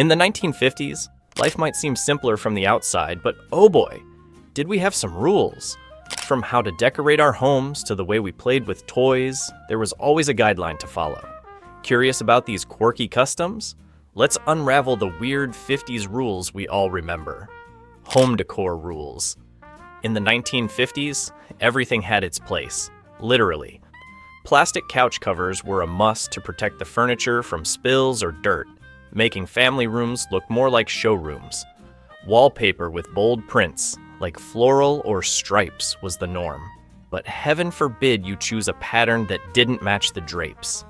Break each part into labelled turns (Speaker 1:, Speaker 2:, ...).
Speaker 1: In the 1950s, life might seem simpler from the outside, but oh boy, did we have some rules. From how to decorate our homes to the way we played with toys, there was always a guideline to follow. Curious about these quirky customs? Let's unravel the weird 50s rules we all remember. Home decor rules. In the 1950s, everything had its place, literally. Plastic couch covers were a must to protect the furniture from spills or dirt, making family rooms look more like showrooms. Wallpaper with bold prints, like floral or stripes, was the norm. But heaven forbid you choose a pattern that didn't match the drapes.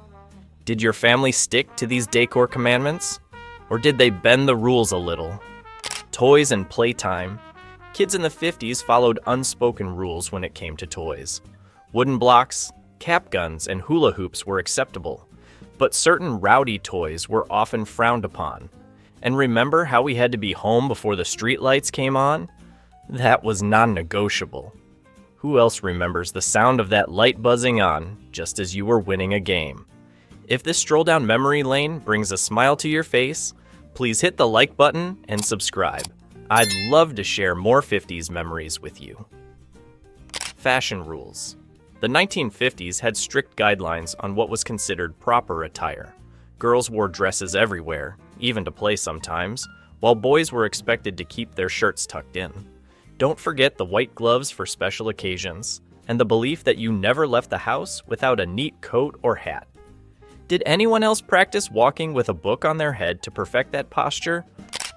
Speaker 1: Did your family stick to these decor commandments? Or did they bend the rules a little? Toys and playtime. Kids in the 50s followed unspoken rules when it came to toys. Wooden blocks, cap guns, and hula hoops were acceptable, but certain rowdy toys were often frowned upon. And remember how we had to be home before the streetlights came on? That was non-negotiable. Who else remembers the sound of that light buzzing on just as you were winning a game? If this stroll down memory lane brings a smile to your face, please hit the like button and subscribe. I'd love to share more 50s memories with you. Fashion rules. The 1950s had strict guidelines on what was considered proper attire. Girls wore dresses everywhere, even to play sometimes, while boys were expected to keep their shirts tucked in. Don't forget the white gloves for special occasions, and the belief that you never left the house without a neat coat or hat. Did anyone else practice walking with a book on their head to perfect that posture?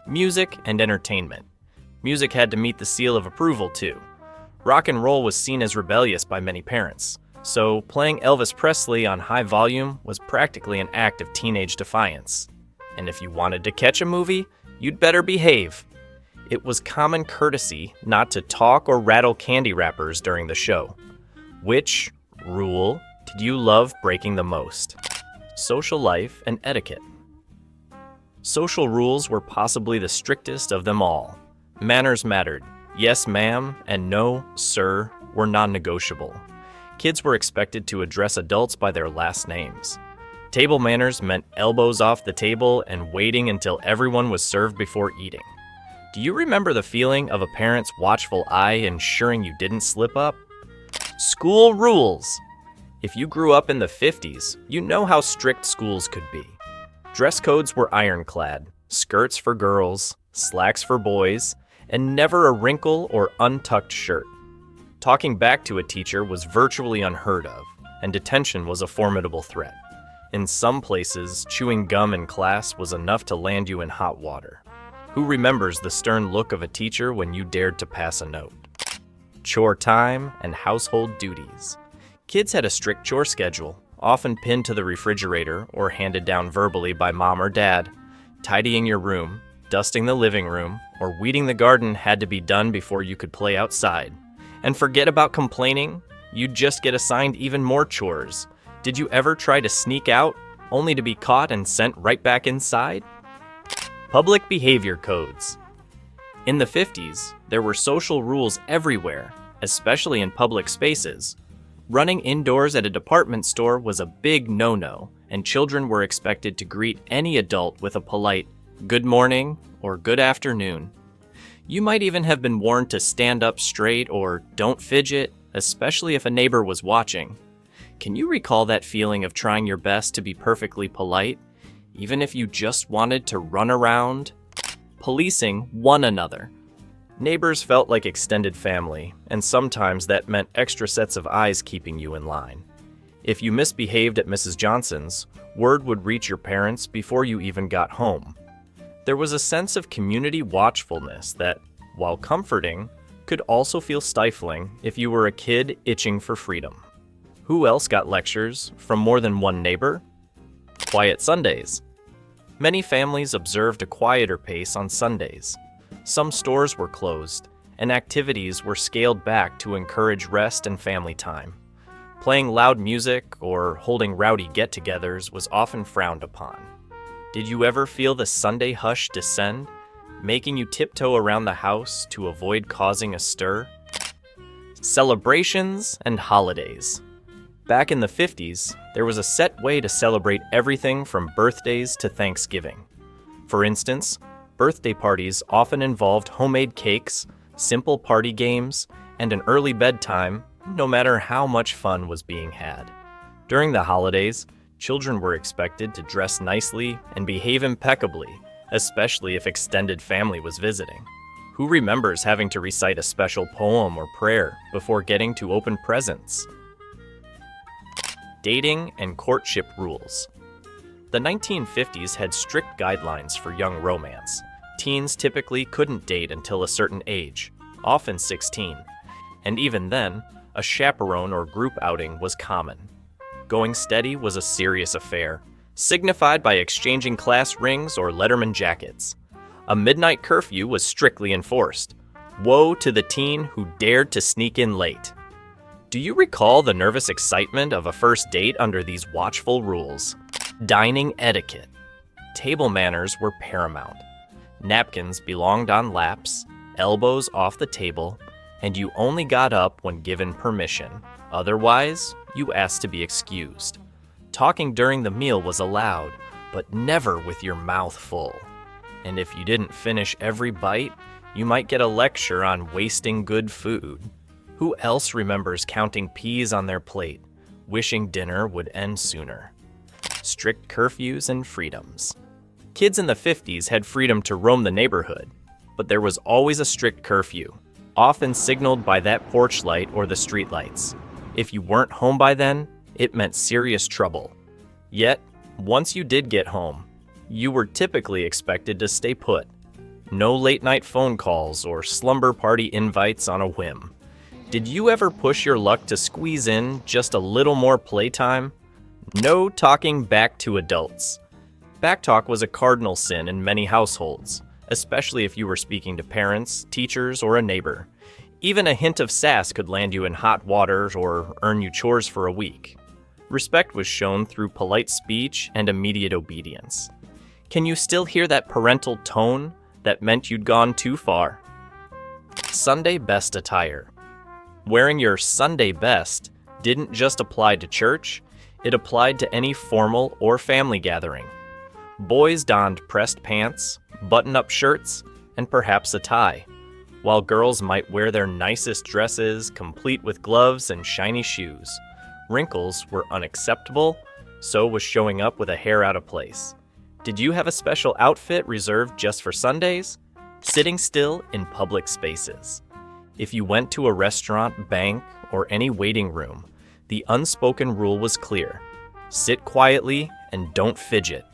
Speaker 1: Music and entertainment. Music had to meet the seal of approval too. Rock and roll was seen as rebellious by many parents, so playing Elvis Presley on high volume was practically an act of teenage defiance. And if you wanted to catch a movie, you'd better behave. It was common courtesy not to talk or rattle candy wrappers during the show. Which rule did you love breaking the most? Social life and etiquette. Social rules were possibly the strictest of them all. Manners mattered. Yes, ma'am, and no, sir, were non-negotiable. Kids were expected to address adults by their last names. Table manners meant elbows off the table and waiting until everyone was served before eating. Do you remember the feeling of a parent's watchful eye ensuring you didn't slip up? School rules. If you grew up in the 50s, you know how strict schools could be. Dress codes were ironclad, skirts for girls, slacks for boys, and never a wrinkle or untucked shirt. Talking back to a teacher was virtually unheard of, and detention was a formidable threat. In some places, chewing gum in class was enough to land you in hot water. Who remembers the stern look of a teacher when you dared to pass a note? Chore time and household duties. Kids had a strict chore schedule, often pinned to the refrigerator or handed down verbally by mom or dad. Tidying your room, dusting the living room, or weeding the garden had to be done before you could play outside. And forget about complaining, you'd just get assigned even more chores. Did you ever try to sneak out, only to be caught and sent right back inside? Public behavior codes. In the 50s, there were social rules everywhere, especially in public spaces. Running indoors at a department store was a big no-no, and children were expected to greet any adult with a polite "good morning" or "good afternoon." You might even have been warned to stand up straight or don't fidget, especially if a neighbor was watching. Can you recall that feeling of trying your best to be perfectly polite, even if you just wanted to run around? Policing one another. Neighbors felt like extended family, and sometimes that meant extra sets of eyes keeping you in line. If you misbehaved at Mrs. Johnson's, word would reach your parents before you even got home. There was a sense of community watchfulness that, while comforting, could also feel stifling if you were a kid itching for freedom. Who else got lectures from more than one neighbor? Quiet Sundays. Many families observed a quieter pace on Sundays. Some stores were closed, and activities were scaled back to encourage rest and family time. Playing loud music or holding rowdy get-togethers was often frowned upon. Did you ever feel the Sunday hush descend, making you tiptoe around the house to avoid causing a stir? Celebrations and holidays. Back in the 50s, there was a set way to celebrate everything from birthdays to Thanksgiving. For instance, birthday parties often involved homemade cakes, simple party games, and an early bedtime, no matter how much fun was being had. During the holidays, children were expected to dress nicely and behave impeccably, especially if extended family was visiting. Who remembers having to recite a special poem or prayer before getting to open presents? Dating and courtship rules. The 1950s had strict guidelines for young romance. Teens typically couldn't date until a certain age, often 16, and even then, a chaperone or group outing was common. Going steady was a serious affair, signified by exchanging class rings or Letterman jackets. A midnight curfew was strictly enforced. Woe to the teen who dared to sneak in late. Do you recall the nervous excitement of a first date under these watchful rules? Dining etiquette. Table manners were paramount. Napkins belonged on laps, elbows off the table, and you only got up when given permission. Otherwise, you asked to be excused. Talking during the meal was allowed, but never with your mouth full. And if you didn't finish every bite, you might get a lecture on wasting good food. Who else remembers counting peas on their plate, wishing dinner would end sooner? Strict curfews and freedoms. Kids in the 50s had freedom to roam the neighborhood, but there was always a strict curfew, often signaled by that porch light or the street lights. If you weren't home by then, it meant serious trouble. Yet, once you did get home, you were typically expected to stay put. No late-night phone calls or slumber party invites on a whim. Did you ever push your luck to squeeze in just a little more playtime? No talking back to adults. Backtalk was a cardinal sin in many households, especially if you were speaking to parents, teachers, or a neighbor. Even a hint of sass could land you in hot water or earn you chores for a week. Respect was shown through polite speech and immediate obedience. Can you still hear that parental tone that meant you'd gone too far? Sunday best attire. Wearing your Sunday best didn't just apply to church, it applied to any formal or family gathering. Boys donned pressed pants, button-up shirts, and perhaps a tie, while girls might wear their nicest dresses, complete with gloves and shiny shoes. Wrinkles were unacceptable, so was showing up with a hair out of place. Did you have a special outfit reserved just for Sundays? Sitting still in public spaces. If you went to a restaurant, bank, or any waiting room, the unspoken rule was clear. Sit quietly and don't fidget.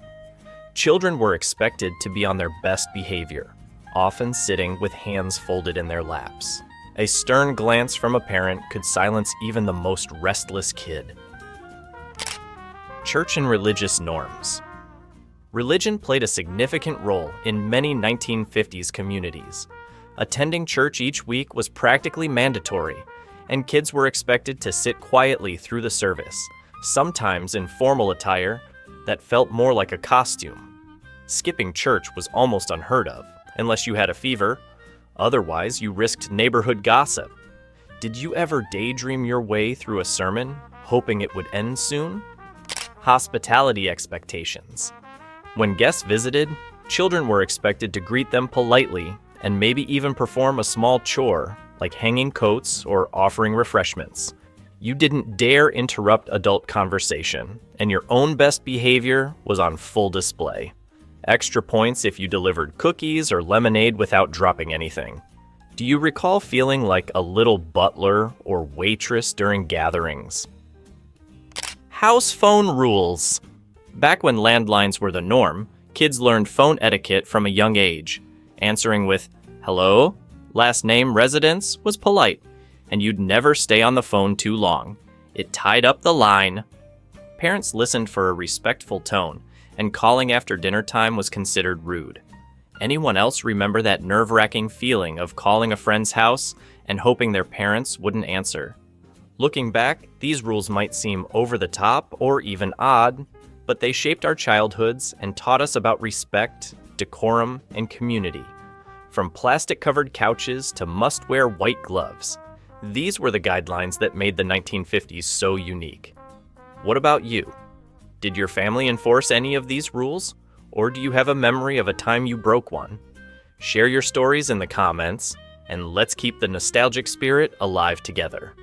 Speaker 1: Children were expected to be on their best behavior, often sitting with hands folded in their laps. A stern glance from a parent could silence even the most restless kid. Church and religious norms. Religion played a significant role in many 1950s communities. Attending church each week was practically mandatory, and kids were expected to sit quietly through the service, sometimes in formal attire that felt more like a costume. Skipping church was almost unheard of, unless you had a fever. Otherwise, you risked neighborhood gossip. Did you ever daydream your way through a sermon, hoping it would end soon? Hospitality expectations. When guests visited, children were expected to greet them politely and maybe even perform a small chore, like hanging coats or offering refreshments. You didn't dare interrupt adult conversation, and your own best behavior was on full display. Extra points if you delivered cookies or lemonade without dropping anything. Do you recall feeling like a little butler or waitress during gatherings? House phone rules. Back when landlines were the norm, kids learned phone etiquette from a young age. Answering with, "Hello?" Last name, residence was polite, and you'd never stay on the phone too long. It tied up the line. Parents listened for a respectful tone, and calling after dinner time was considered rude. Anyone else remember that nerve-wracking feeling of calling a friend's house and hoping their parents wouldn't answer? Looking back, these rules might seem over the top or even odd, but they shaped our childhoods and taught us about respect, decorum, and community. From plastic-covered couches to must-wear white gloves, these were the guidelines that made the 1950s so unique. What about you? Did your family enforce any of these rules? Or do you have a memory of a time you broke one? Share your stories in the comments, and let's keep the nostalgic spirit alive together.